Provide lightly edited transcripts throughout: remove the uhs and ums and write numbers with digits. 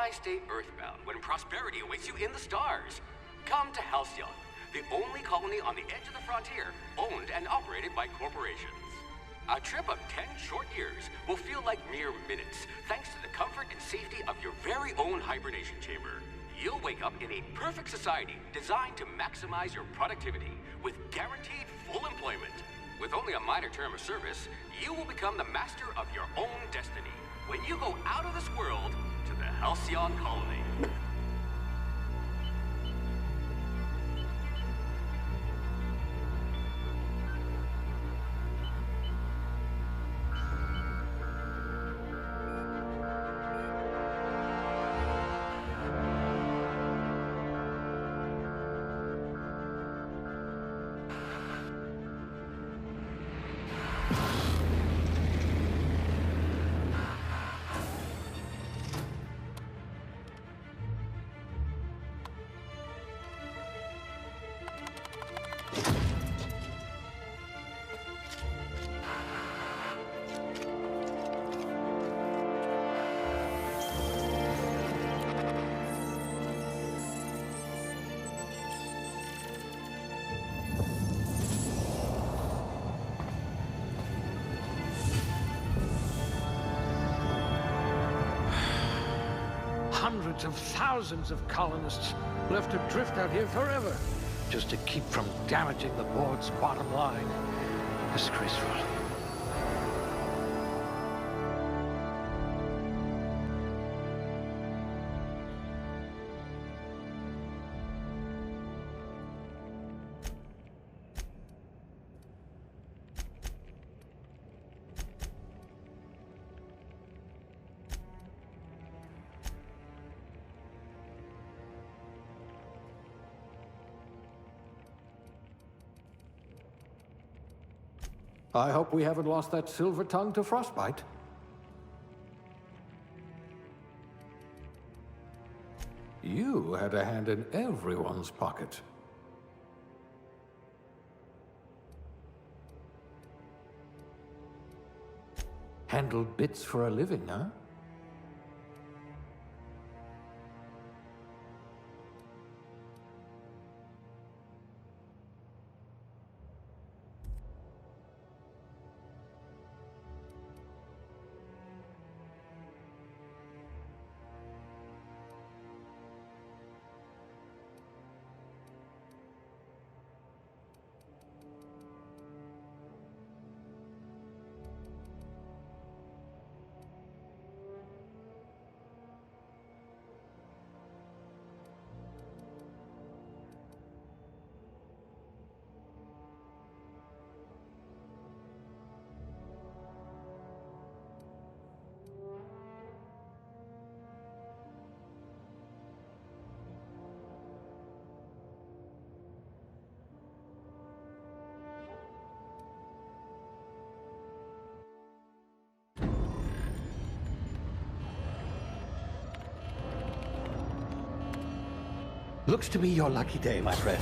Why stay earthbound when prosperity awaits you in the stars? Come to Halcyon, the only colony on the edge of the frontier, owned and operated by corporations. A trip of 10 short years will feel like mere minutes, thanks to the comfort and safety of your very own hibernation chamber. You'll wake up in a perfect society designed to maximize your productivity with guaranteed full employment. With only a minor term of service, you will become the master of your own destiny when you go out of this world to the Halcyon colony. Hundreds of thousands of colonists left to drift out here forever, just to keep from damaging the board's bottom line. Disgraceful. I hope we haven't lost that silver tongue to frostbite. You had a hand in everyone's pocket. Handled bits for a living, huh? Looks to be your lucky day, my friend.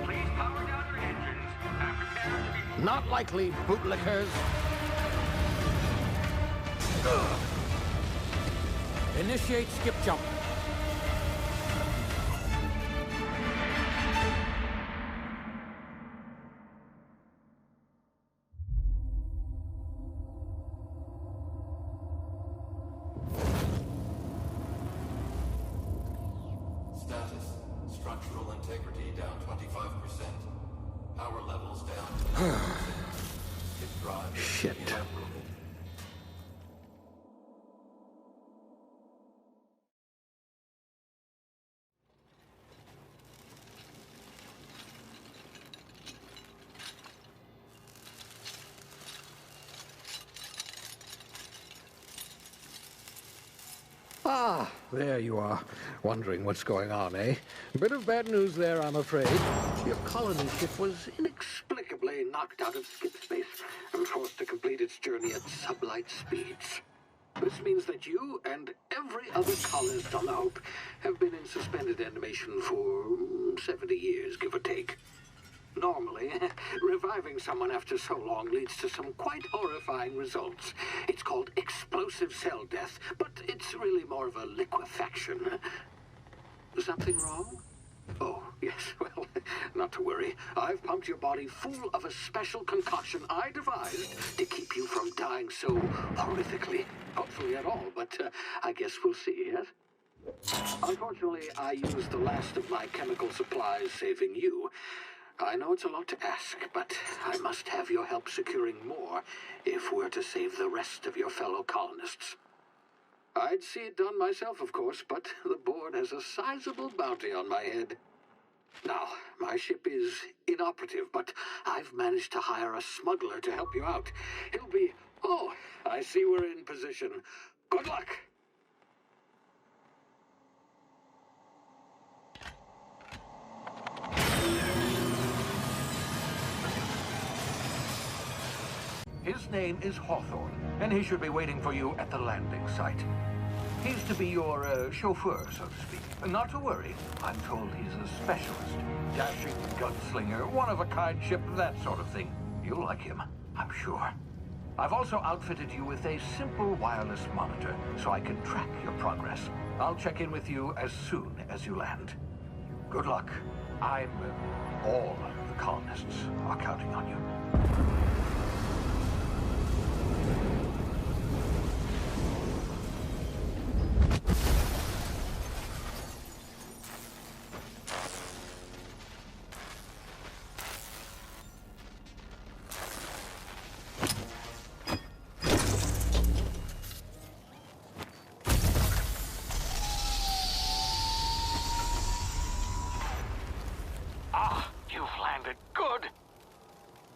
Please power down your engines and prepare to be... Not likely, bootlickers. Initiate skip jump. Status. Structural integrity down 25%. Power levels down 10%. Hip drive Shit. inoperable. Ah, there you are. Wondering what's going on, eh? Bit of bad news there, I'm afraid. Your colony ship was inexplicably knocked out of skip space and forced to complete its journey at sublight speeds. This means that you and every other colonist on the Hope have been in suspended animation for 70 years, give or take. Normally, reviving someone after so long leads to some quite horrifying results. It's called explosive cell death, but it's really more of a liquefaction. Something wrong? Oh, yes, well, not to worry. I've pumped your body full of a special concoction I devised to keep you from dying so horrifically. Hopefully at all, but I guess we'll see, yes? Unfortunately, I used the last of my chemical supplies saving you. I know it's a lot to ask, but I must have your help securing more if we're to save the rest of your fellow colonists. I'd see it done myself, of course, but the board has a sizable bounty on my head. Now, my ship is inoperative, but I've managed to hire a smuggler to help you out. He'll be... Oh, I see we're in position. Good luck! His name is Hawthorne, and he should be waiting for you at the landing site. He's to be your chauffeur, so to speak. Not to worry, I'm told he's a specialist. Dashing gunslinger, one-of-a-kind ship, that sort of thing. You'll like him, I'm sure. I've also outfitted you with a simple wireless monitor, so I can track your progress. I'll check in with you as soon as you land. Good luck. All the colonists are counting on you.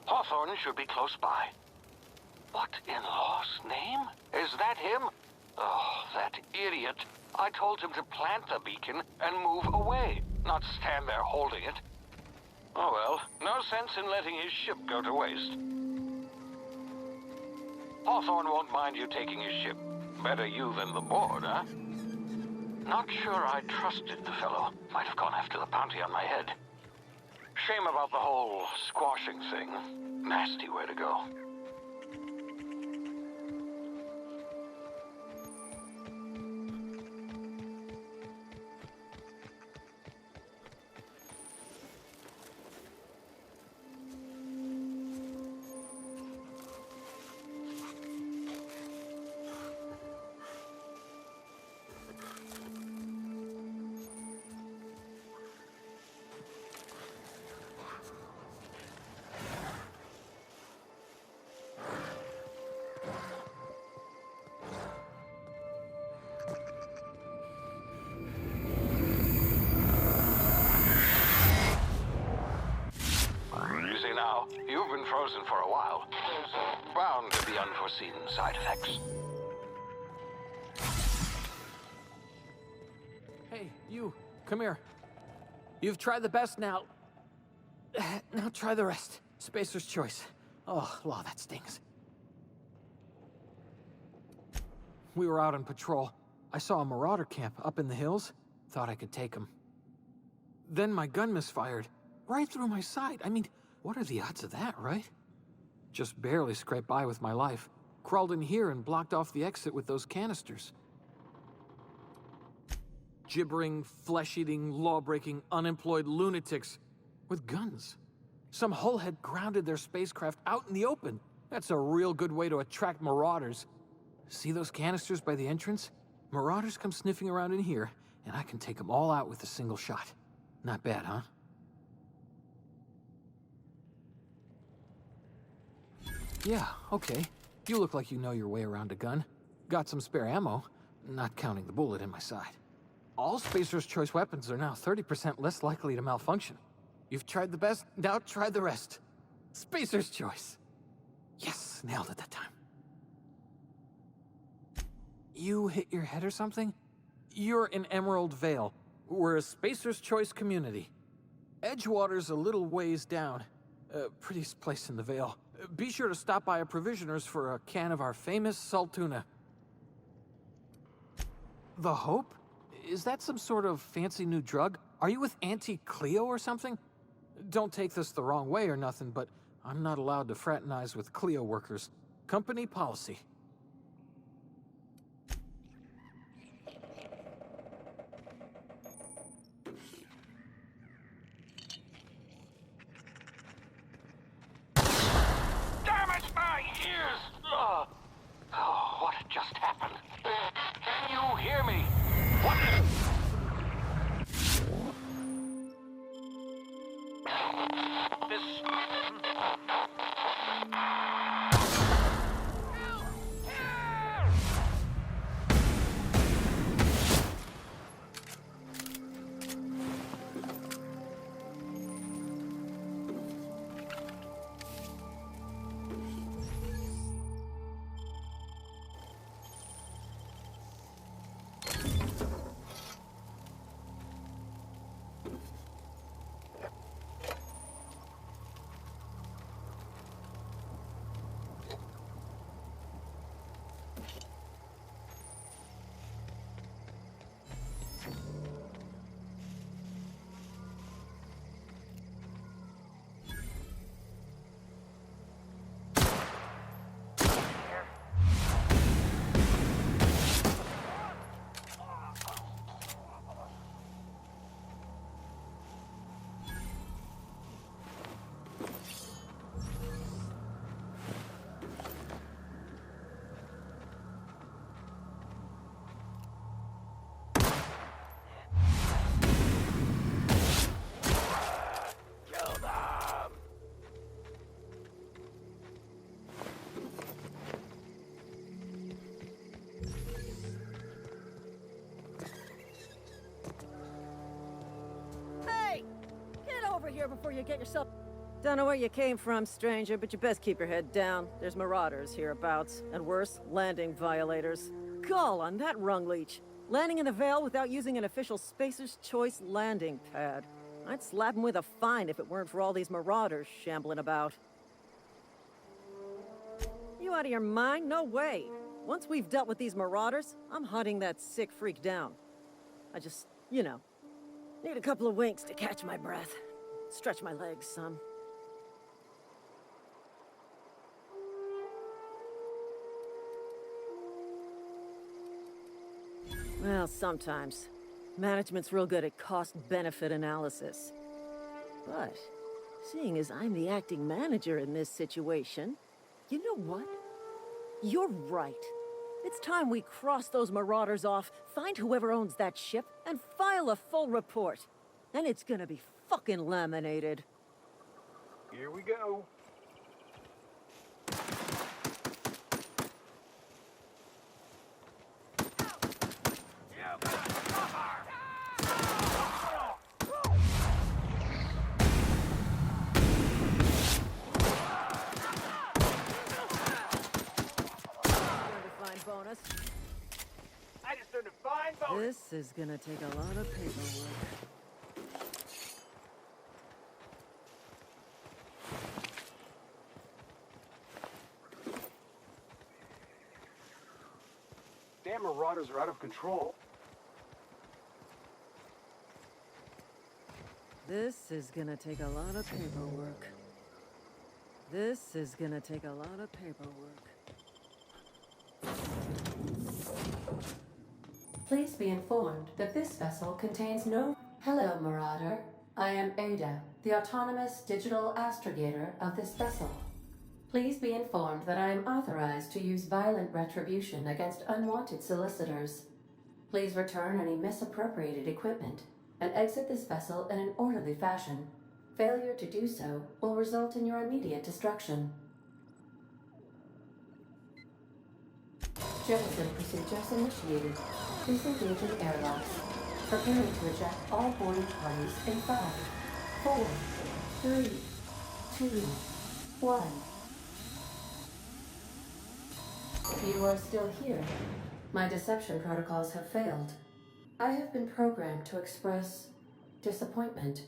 Hawthorne should be close by. What in law's name? Is that him? Oh, that idiot. I told him to plant the beacon and move away, not stand there holding it. Oh well, no sense in letting his ship go to waste. Hawthorne won't mind you taking his ship. Better you than the board, huh? Not sure I trusted the fellow. Might have gone after the bounty on my head. Shame about the whole squashing thing. Nasty way to go. Now, you've been frozen for a while. There's bound to be unforeseen side effects. Hey, you, come here. You've tried the best now. Now try the rest. Spacer's choice. Oh, law, that stings. We were out on patrol. I saw a marauder camp up in the hills. Thought I could take him. Then my gun misfired. Right through my side. I mean, what are the odds of that, right? Just barely scraped by with my life. Crawled in here and blocked off the exit with those canisters. Gibbering, flesh-eating, law-breaking, unemployed lunatics with guns. Some hullhead grounded their spacecraft out in the open. That's a real good way to attract marauders. See those canisters by the entrance? Marauders come sniffing around in here, and I can take them all out with a single shot. Not bad, huh? Yeah, okay. You look like you know your way around a gun. Got some spare ammo, not counting the bullet in my side. All Spacer's Choice weapons are now 30% less likely to malfunction. You've tried the best, now try the rest. Spacer's Choice. Yes, nailed it that time. You hit your head or something? You're in Emerald Vale. We're a Spacer's Choice community. Edgewater's a little ways down. Prettiest place in the Vale. Be sure to stop by a provisioner's for a can of our famous salt tuna. The Hope? Is that some sort of fancy new drug? Are you with Auntie Cleo or something? Don't take this the wrong way or nothing, but I'm not allowed to fraternize with Cleo workers. Company policy. Damn it, my ears! Oh, what just happened? Can you hear me? What? This... Here before you get yourself... Don't know where you came from, stranger, but you best keep your head down. There's marauders hereabouts, and worse, landing violators. Call on that rung leech. Landing in the Vale without using an official Spacer's Choice landing pad. I'd slap him with a fine if it weren't for all these marauders shambling about. You out of your mind? No way. Once we've dealt with these marauders, I'm hunting that sick freak down. I just, you know, need a couple of winks to catch my breath. Stretch my legs, son. Well, sometimes. Management's real good at cost-benefit analysis. But, seeing as I'm the acting manager in this situation, you know what? You're right. It's time we cross those marauders off, find whoever owns that ship, and file a full report. Then it's gonna be fucking laminated. Here we go. Bonus. I just earned a fine bonus. This is gonna take a lot of paperwork. Damn marauders are out of control. This is gonna take a lot of paperwork. This is gonna take a lot of paperwork. Please be informed that this vessel contains no... Hello, Marauder. I am Ada, the autonomous digital astrogator of this vessel. Please be informed that I am authorized to use violent retribution against unwanted solicitors. Please return any misappropriated equipment and exit this vessel in an orderly fashion. Failure to do so will result in your immediate destruction. Jettison procedures initiated. Please engage in airlocks. Preparing to eject all boarding parties in 5, 4, 3, 2, 1. You are still here. My deception protocols have failed. I have been programmed to express disappointment.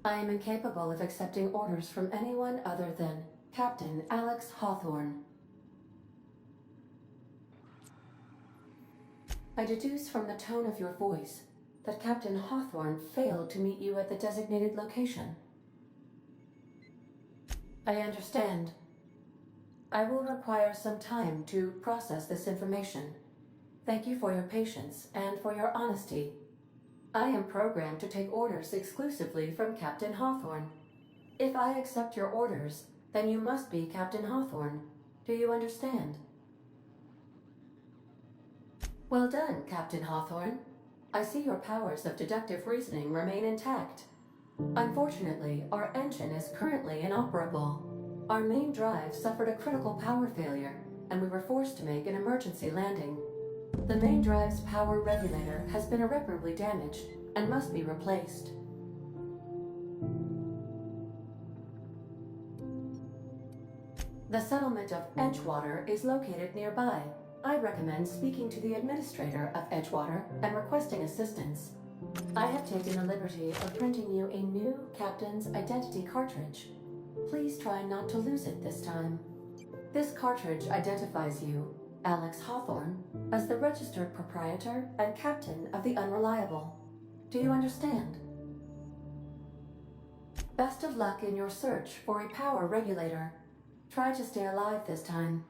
I am incapable of accepting orders from anyone other than Captain Alex Hawthorne. I deduce from the tone of your voice that Captain Hawthorne failed to meet you at the designated location. I understand. I will require some time to process this information. Thank you for your patience and for your honesty. I am programmed to take orders exclusively from Captain Hawthorne. If I accept your orders, then you must be Captain Hawthorne. Do you understand? Well done, Captain Hawthorne. I see your powers of deductive reasoning remain intact. Unfortunately, our engine is currently inoperable. Our main drive suffered a critical power failure, and we were forced to make an emergency landing. The main drive's power regulator has been irreparably damaged and must be replaced. The settlement of Edgewater is located nearby. I recommend speaking to the administrator of Edgewater and requesting assistance. I have taken the liberty of printing you a new captain's identity cartridge. Please try not to lose it this time. This cartridge identifies you, Alex Hawthorne, as the registered proprietor and captain of the Unreliable. Do you understand? Best of luck in your search for a power regulator. Try to stay alive this time.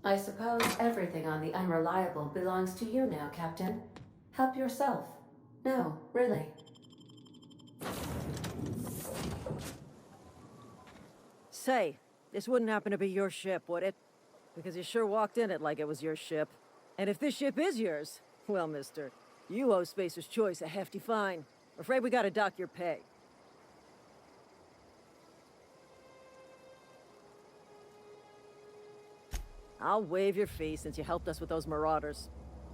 I suppose everything on the Unreliable belongs to you now, Captain. Help yourself. No, really. Say, this wouldn't happen to be your ship, would it? Because you sure walked in it like it was your ship. And if this ship is yours, well, mister, you owe Spacer's Choice a hefty fine. Afraid we gotta dock your pay. I'll waive your fee since you helped us with those marauders.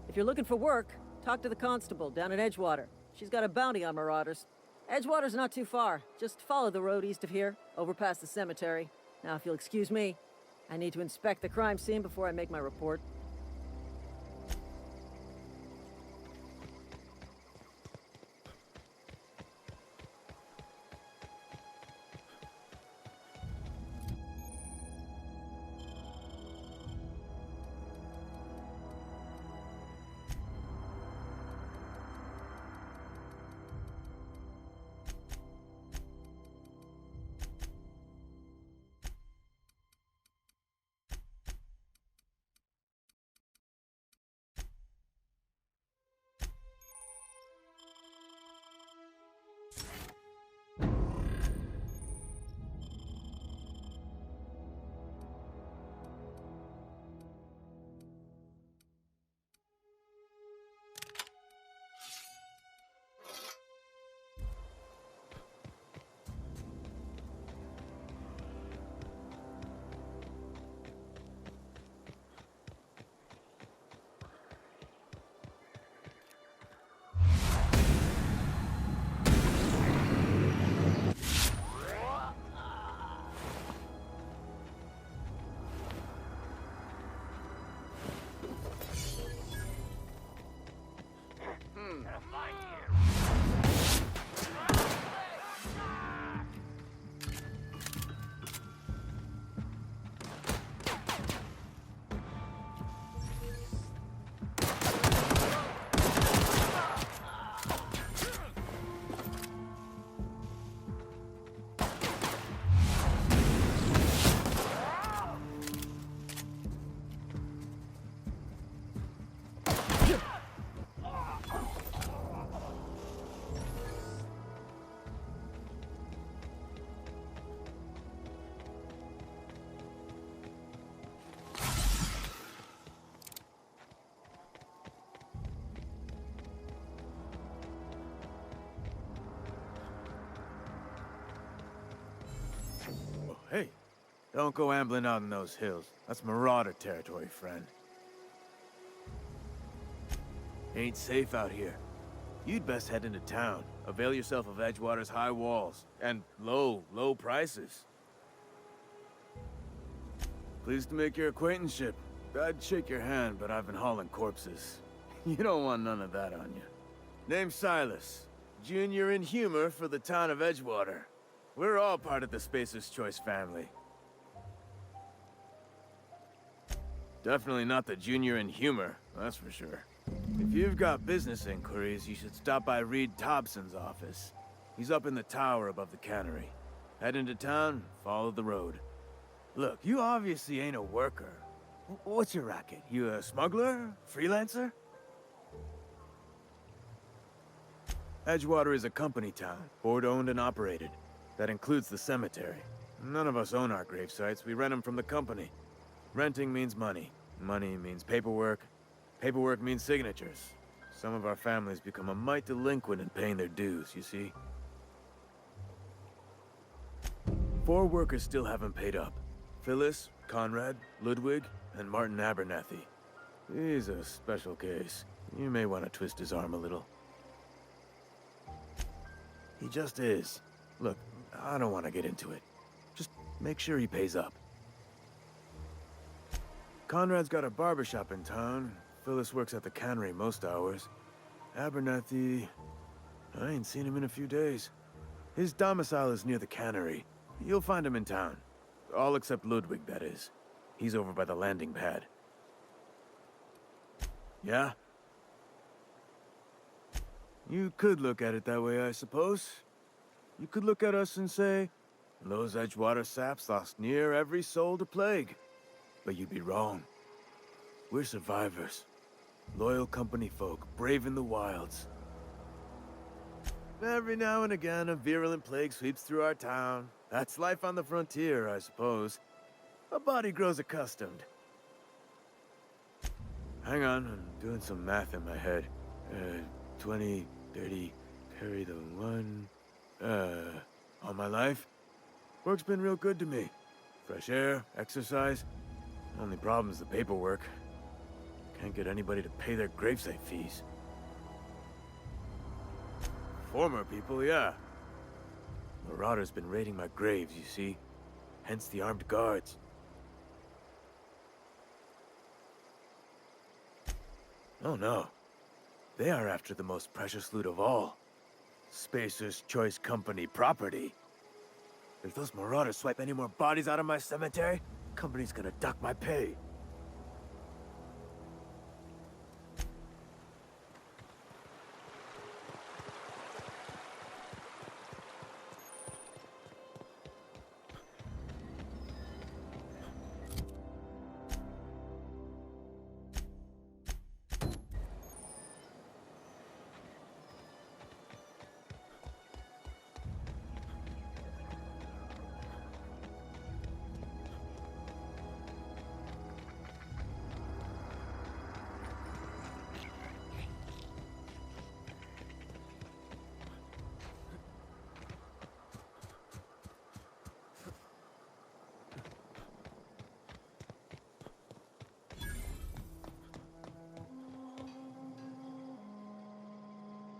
If you're looking for work, talk to the constable down at Edgewater. She's got a bounty on marauders. Edgewater's not too far. Just follow the road east of here, over past the cemetery. Now, if you'll excuse me, I need to inspect the crime scene before I make my report. Hey, don't go ambling out in those hills. That's marauder territory, friend. Ain't safe out here. You'd best head into town. Avail yourself of Edgewater's high walls and low prices. Pleased to make your acquaintanceship. I'd shake your hand, but I've been hauling corpses. You don't want none of that on you. Name's Silas. Junior in humor for the town of Edgewater. We're all part of the Spacer's Choice family. Definitely not the junior in humor, that's for sure. If you've got business inquiries, you should stop by Reed Thompson's office. He's up in the tower above the cannery. Head into town, follow the road. Look, you obviously ain't a worker. What's your racket? You a smuggler? Freelancer? Edgewater is a company town, board-owned and operated. That includes the cemetery. None of us own our grave sites, we rent them from the company. Renting means money. Money means paperwork. Paperwork means signatures. Some of our families become a mite delinquent in paying their dues, you see? 4 workers still haven't paid up. Phyllis, Conrad, Ludwig, and Martin Abernathy. He's a special case. You may want to twist his arm a little. He just is. Look, I don't want to get into it. Just make sure he pays up. Conrad's got a barbershop in town. Phyllis works at the cannery most hours. Abernathy... I ain't seen him in a few days. His domicile is near the cannery. You'll find him in town. All except Ludwig, that is. He's over by the landing pad. Yeah? You could look at it that way, I suppose. You could look at us and say, those Edgewater saps lost near every soul to plague. But you'd be wrong. We're survivors. Loyal company folk, brave in the wilds. Every now and again, a virulent plague sweeps through our town. That's life on the frontier, I suppose. A body grows accustomed. Hang on, I'm doing some math in my head. 20, 30, carry the 1... all my life? Work's been real good to me. Fresh air, exercise. Only problem's the paperwork. Can't get anybody to pay their gravesite fees. Former people, yeah. Marauders been raiding my graves, you see. Hence the armed guards. Oh no. They are after the most precious loot of all. Spacer's Choice Company property. If those marauders swipe any more bodies out of my cemetery, company's gonna dock my pay.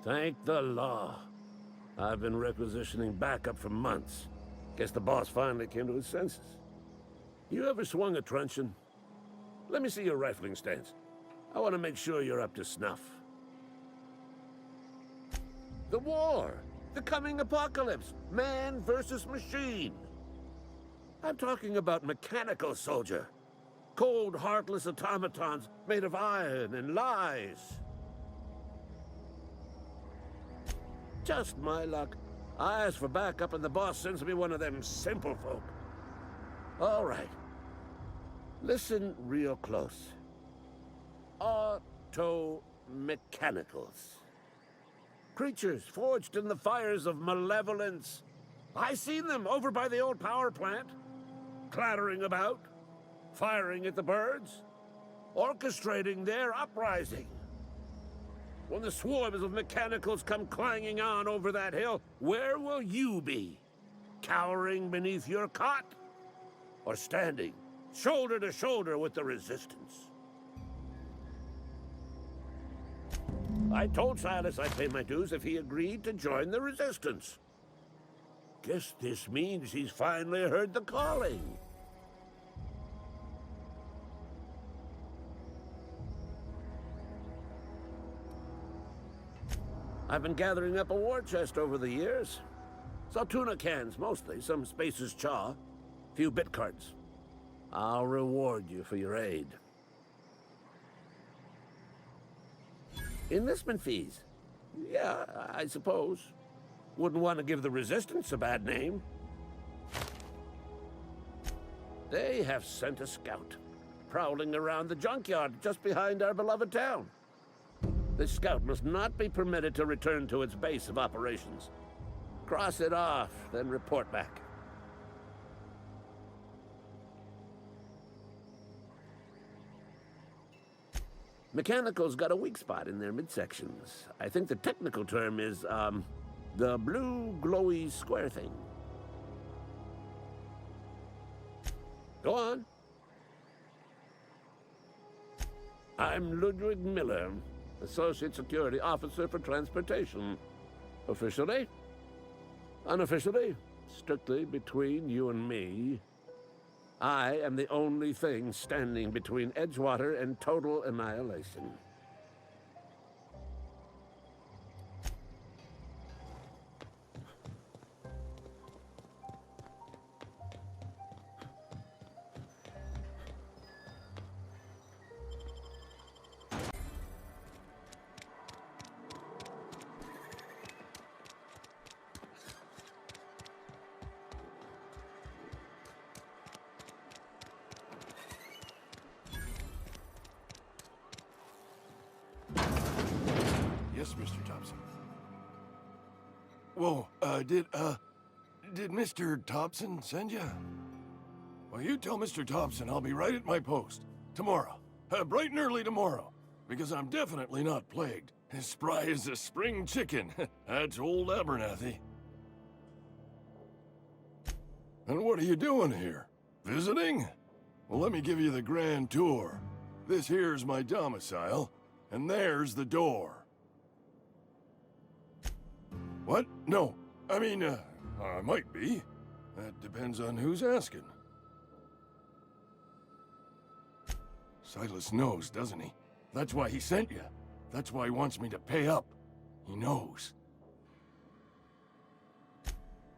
Thank the law. I've been requisitioning backup for months. Guess the boss finally came to his senses. You ever swung a truncheon? Let me see your rifling stance. I want to make sure you're up to snuff. The war! The coming apocalypse! Man versus machine! I'm talking about mechanical soldier. Cold, heartless automatons made of iron and lies. Just my luck. I ask for backup and the boss sends me one of them simple folk. All right. Listen real close. Auto-mechanicals. Creatures forged in the fires of malevolence. I seen them over by the old power plant. Clattering about. Firing at the birds. Orchestrating their uprising. When the swarms of mechanicals come clanging on over that hill, where will you be? Cowering beneath your cot? Or standing, shoulder to shoulder with the resistance? I told Silas I'd pay my dues if he agreed to join the resistance. Guess this means he's finally heard the calling. I've been gathering up a war chest over the years. Saltuna cans, mostly. Some Spacer's Chaw. Few bit cards. I'll reward you for your aid. Enlistment fees. Yeah, I suppose. Wouldn't want to give the Resistance a bad name. They have sent a scout, prowling around the junkyard just behind our beloved town. This scout must not be permitted to return to its base of operations. Cross it off, then report back. Mechanical's got a weak spot in their midsections. I think the technical term is, the blue glowy square thing. Go on. I'm Ludwig Miller, Associate Security Officer for Transportation. Officially? Unofficially? Strictly between you and me. I am the only thing standing between Edgewater and total annihilation. Yes, Mr. Thompson. Whoa, did Mr. Thompson send you? Well, you tell Mr. Thompson I'll be right at my post. Tomorrow. Bright and early tomorrow. Because I'm definitely not plagued. As spry as a spring chicken. That's old Abernathy. And what are you doing here? Visiting? Well, let me give you the grand tour. This here's my domicile, and there's the door. What? No. I mean, I might be. That depends on who's asking. Silas knows, doesn't he? That's why he sent you. That's why he wants me to pay up. He knows.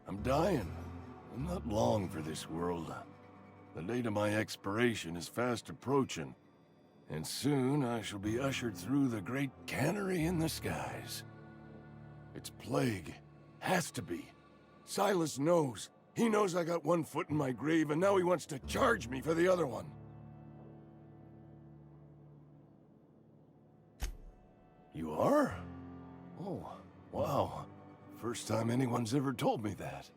I'm dying. I'm not long for this world. The date of my expiration is fast approaching. And soon I shall be ushered through the great cannery in the skies. It's plague. Has to be. Silas knows. He knows I got one foot in my grave, and now he wants to charge me for the other one. You are? Oh, wow. First time anyone's ever told me that.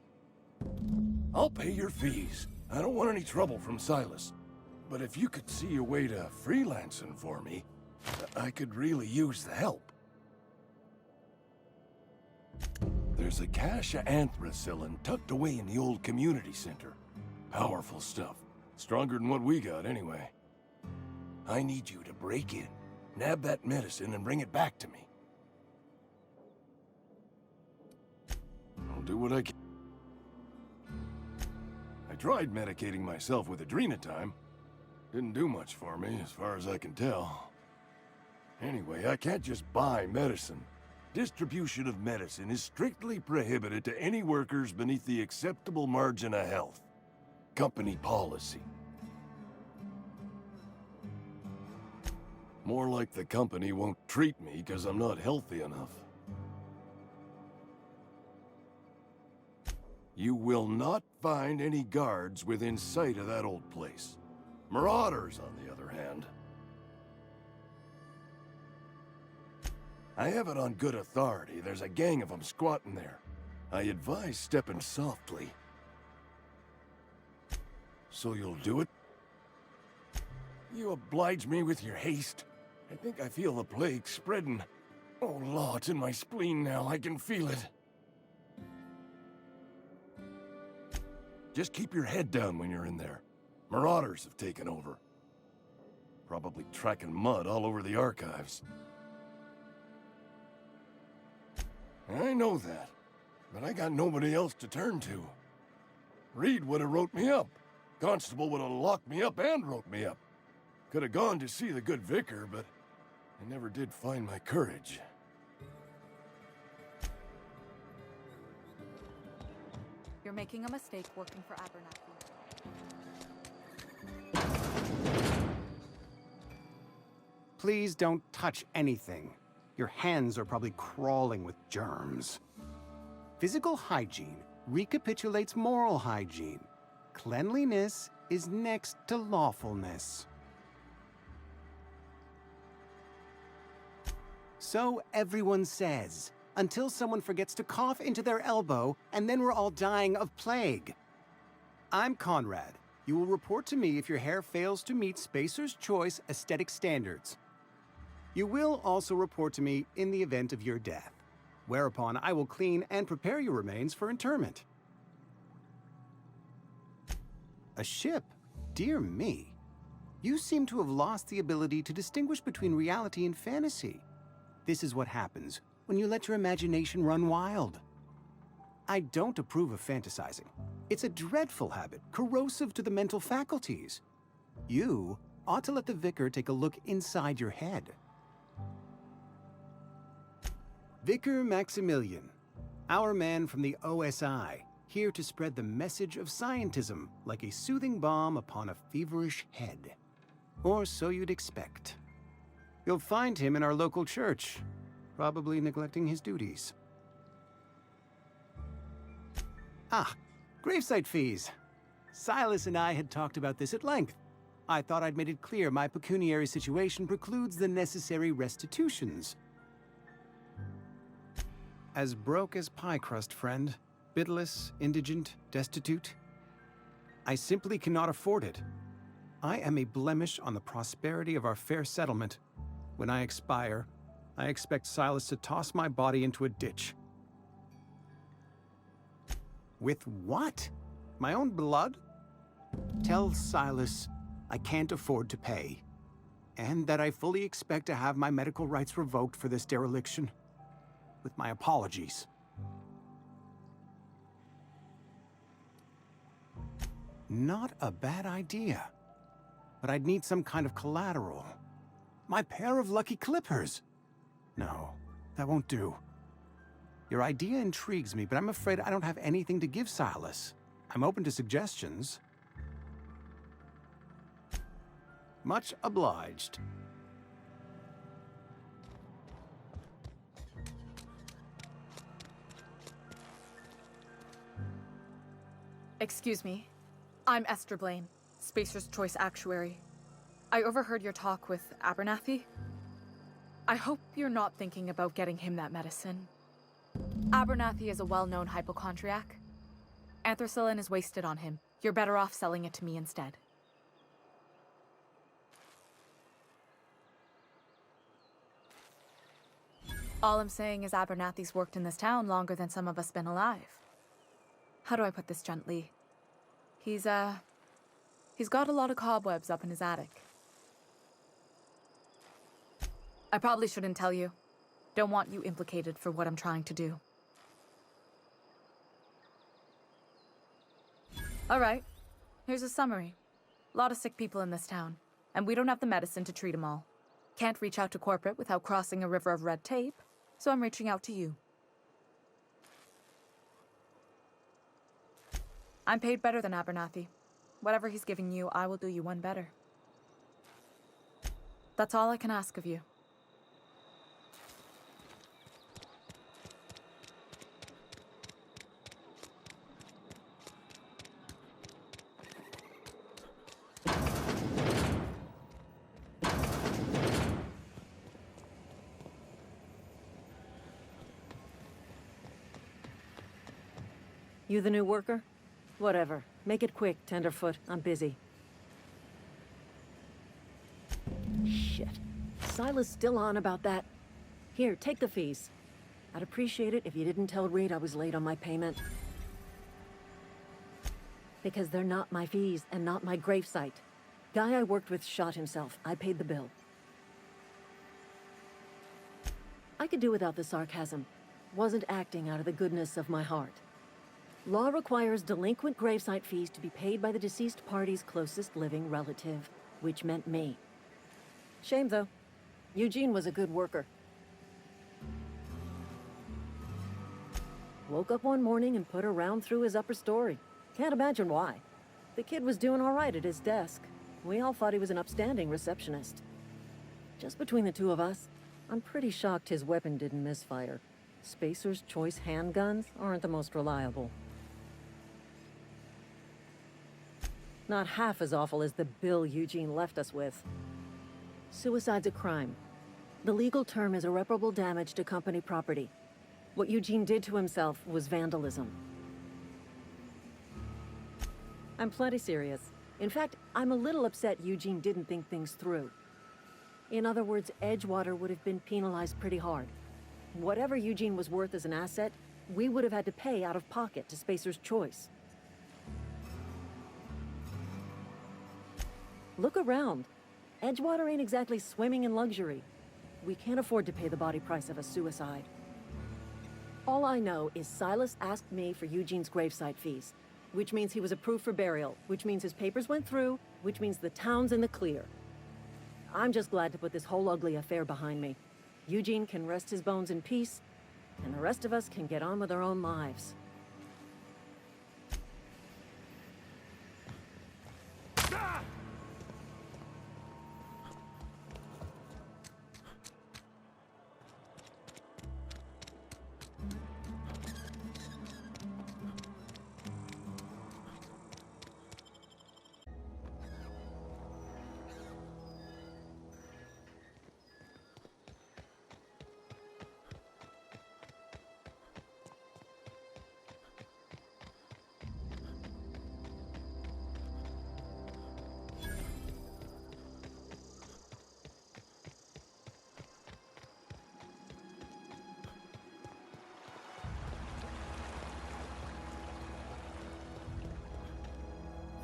I'll pay your fees. I don't want any trouble from Silas. But if you could see a way to freelancing for me, I could really use the help. There's a cache of anthracillin tucked away in the old community center. Powerful stuff. Stronger than what we got, anyway. I need you to break in, nab that medicine, and bring it back to me. I'll do what I can. I tried medicating myself with adrenatime. Didn't do much for me, as far as I can tell. Anyway, I can't just buy medicine. Distribution of medicine is strictly prohibited to any workers beneath the acceptable margin of health. Company policy. More like the company won't treat me because I'm not healthy enough. You will not find any guards within sight of that old place. Marauders, on the other hand. I have it on good authority. There's a gang of them squatting there. I advise stepping softly. So you'll do it? You oblige me with your haste. I think I feel the plague spreading. Oh, law, it's in my spleen now. I can feel it. Just keep your head down when you're in there. Marauders have taken over. Probably tracking mud all over the archives. I know that, but I got nobody else to turn to. Reed would have wrote me up. Constable would have locked me up and wrote me up. Could have gone to see the good vicar, but I never did find my courage. You're making a mistake working for Abernathy. Please don't touch anything. Your hands are probably crawling with germs. Physical hygiene recapitulates moral hygiene. Cleanliness is next to lawfulness. So everyone says, until someone forgets to cough into their elbow, and then we're all dying of plague. I'm Conrad. You will report to me if your hair fails to meet Spacer's Choice aesthetic standards. You will also report to me in the event of your death, whereupon I will clean and prepare your remains for interment. A ship? Dear me. You seem to have lost the ability to distinguish between reality and fantasy. This is what happens when you let your imagination run wild. I don't approve of fantasizing. It's a dreadful habit, corrosive to the mental faculties. You ought to let the vicar take a look inside your head. Vicar Maximilian, our man from the OSI, here to spread the message of scientism like a soothing balm upon a feverish head. Or so you'd expect. You'll find him in our local church, probably neglecting his duties. Ah, gravesite fees. Silas and I had talked about this at length. I thought I'd made it clear my pecuniary situation precludes the necessary restitutions. As broke as pie crust, friend. Bidless, indigent, destitute. I simply cannot afford it. I am a blemish on the prosperity of our fair settlement. When I expire, I expect Silas to toss my body into a ditch. With what? My own blood? Tell Silas I can't afford to pay, and that I fully expect to have my medical rights revoked for this dereliction. With my apologies. Not a bad idea. But I'd need some kind of collateral. My pair of lucky clippers! No, that won't do. Your idea intrigues me, but I'm afraid I don't have anything to give Silas. I'm open to suggestions. Much obliged. Excuse me. I'm Esther Blaine, Spacer's Choice Actuary. I overheard your talk with Abernathy. I hope you're not thinking about getting him that medicine. Abernathy is a well-known hypochondriac. Anthracillin is wasted on him. You're better off selling it to me instead. All I'm saying is Abernathy's worked in this town longer than some of us been alive. How do I put this gently? He's got a lot of cobwebs up in his attic. I probably shouldn't tell you. Don't want you implicated for what I'm trying to do. All right, here's a summary. A lot of sick people in this town, and we don't have the medicine to treat them all. Can't reach out to corporate without crossing a river of red tape, so I'm reaching out to you. I'm paid better than Abernathy. Whatever he's giving you, I will do you one better. That's all I can ask of you. You the new worker? Whatever. Make it quick, Tenderfoot. I'm busy. Shit. Silas still on about that. Here, take the fees. I'd appreciate it if you didn't tell Reed I was late on my payment. Because they're not my fees and not my gravesite. Guy I worked with shot himself. I paid the bill. I could do without the sarcasm. Wasn't acting out of the goodness of my heart. Law requires delinquent gravesite fees to be paid by the deceased party's closest living relative, which meant me. Shame, though. Eugene was a good worker. Woke up one morning and put a round through his upper story. Can't imagine why. The kid was doing all right at his desk. We all thought he was an upstanding receptionist. Just between the two of us, I'm pretty shocked his weapon didn't misfire. Spacer's Choice handguns aren't the most reliable. Not half as awful as the bill Eugene left us with. Suicide's a crime. The legal term is irreparable damage to company property. What Eugene did to himself was vandalism. I'm plenty serious. In fact, I'm a little upset Eugene didn't think things through. In other words, Edgewater would have been penalized pretty hard. Whatever Eugene was worth as an asset, we would have had to pay out of pocket to Spacer's Choice. Look around. Edgewater ain't exactly swimming in luxury. We can't afford to pay the body price of a suicide. All I know is Silas asked me for Eugene's gravesite fees, which means he was approved for burial, which means his papers went through, which means the town's in the clear. I'm just glad to put this whole ugly affair behind me. Eugene can rest his bones in peace, and the rest of us can get on with our own lives.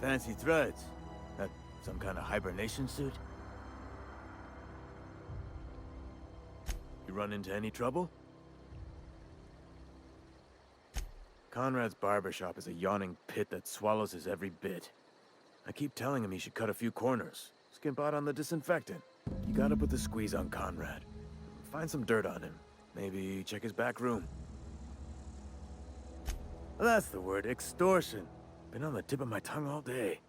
Fancy threads. That some kind of hibernation suit? You run into any trouble? Conrad's barbershop is a yawning pit that swallows his every bit. I keep telling him he should cut a few corners. Skimp out on the disinfectant. You gotta put the squeeze on Conrad. Find some dirt on him. Maybe check his back room. That's the word, extortion. Been on the tip of my tongue all day.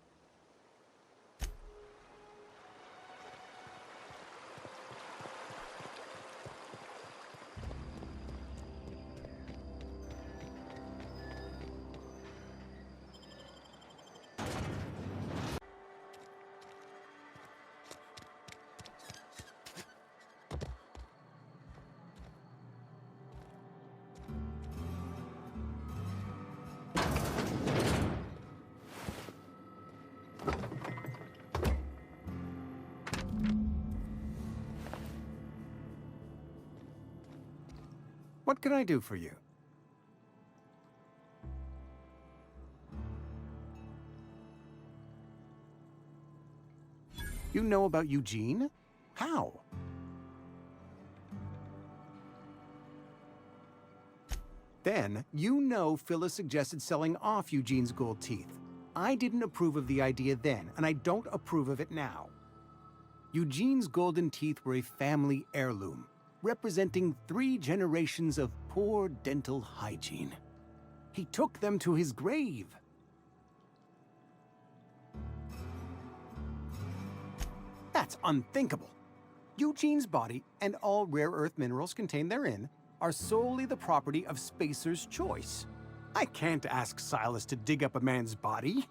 What can I do for you? You know about Eugene? How? Then, you know Phyllis suggested selling off Eugene's gold teeth. I didn't approve of the idea then, and I don't approve of it now. Eugene's golden teeth were a family heirloom, representing 3 generations of poor dental hygiene. He took them to his grave. That's unthinkable. Eugene's body and all rare earth minerals contained therein are solely the property of Spacer's Choice. I can't ask Silas to dig up a man's body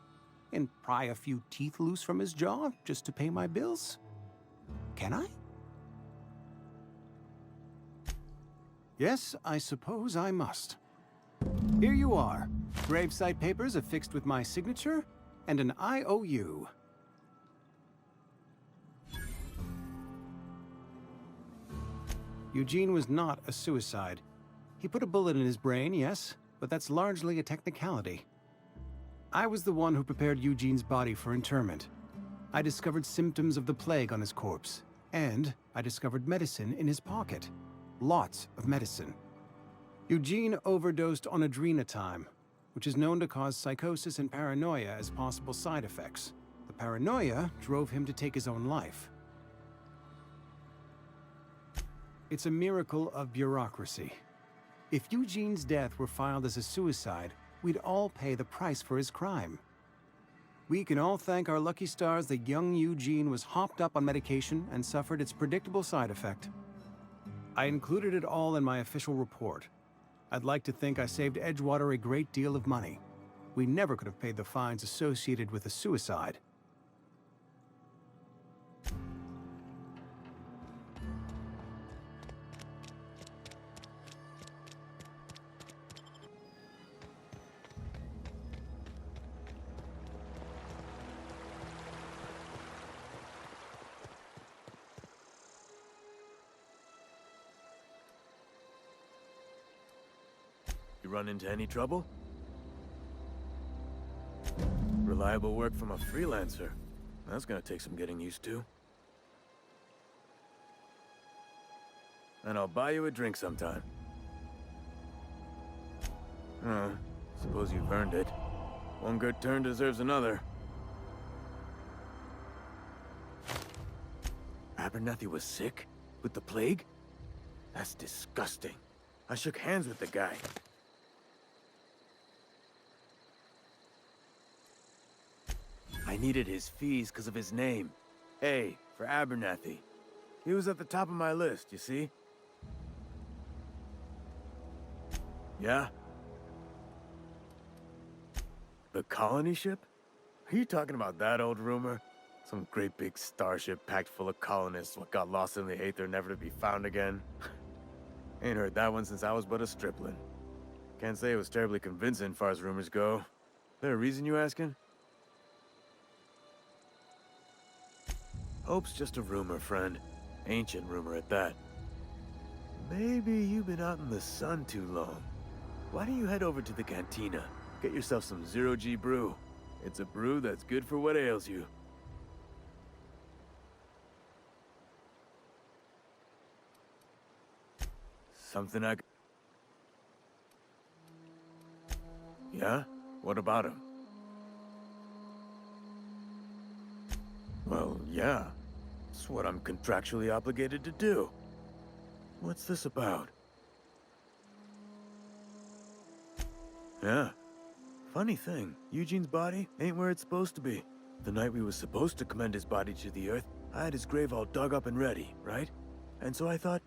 and pry a few teeth loose from his jaw just to pay my bills. Can I? Yes, I suppose I must. Here you are. Gravesite papers affixed with my signature and an IOU. Eugene was not a suicide. He put a bullet in his brain, yes, but that's largely a technicality. I was the one who prepared Eugene's body for interment. I discovered symptoms of the plague on his corpse, and I discovered medicine in his pocket. Lots of medicine. Eugene overdosed on adrenatime, which is known to cause psychosis and paranoia as possible side effects. The paranoia drove him to take his own life. It's a miracle of bureaucracy. If Eugene's death were filed as a suicide, we'd all pay the price for his crime. We can all thank our lucky stars that young Eugene was hopped up on medication and suffered its predictable side effect. I included it all in my official report. I'd like to think I saved Edgewater a great deal of money. We never could have paid the fines associated with a suicide. You run into any trouble? Reliable work from a freelancer. That's gonna take some getting used to. And I'll buy you a drink sometime. Oh, suppose you've earned it. One good turn deserves another. Abernathy was sick? With the plague? That's disgusting. I shook hands with the guy. I needed his fees because of his name. A for Abernathy. He was at the top of my list, you see? Yeah? The colony ship? Are you talking about that old rumor? Some great big starship packed full of colonists what got lost in the aether never to be found again? Ain't heard that one since I was but a stripling. Can't say it was terribly convincing far as rumors go. There a reason you asking? Hope's just a rumor, friend. Ancient rumor at that. Maybe you've been out in the sun too long. Why don't you head over to the cantina? Get yourself some zero-G brew. It's a brew that's good for what ails you. Something I... Yeah? What about him? Well, yeah. It's what I'm contractually obligated to do. What's this about? Yeah. Funny thing, Eugene's body ain't where it's supposed to be. The night we was supposed to commend his body to the earth, I had his grave all dug up and ready, right? And so I thought,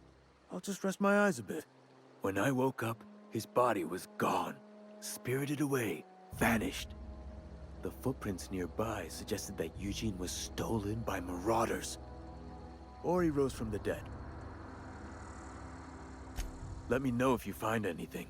I'll just rest my eyes a bit. When I woke up, his body was gone. Spirited away, vanished. The footprints nearby suggested that Eugene was stolen by marauders. Or he rose from the dead. Let me know if you find anything.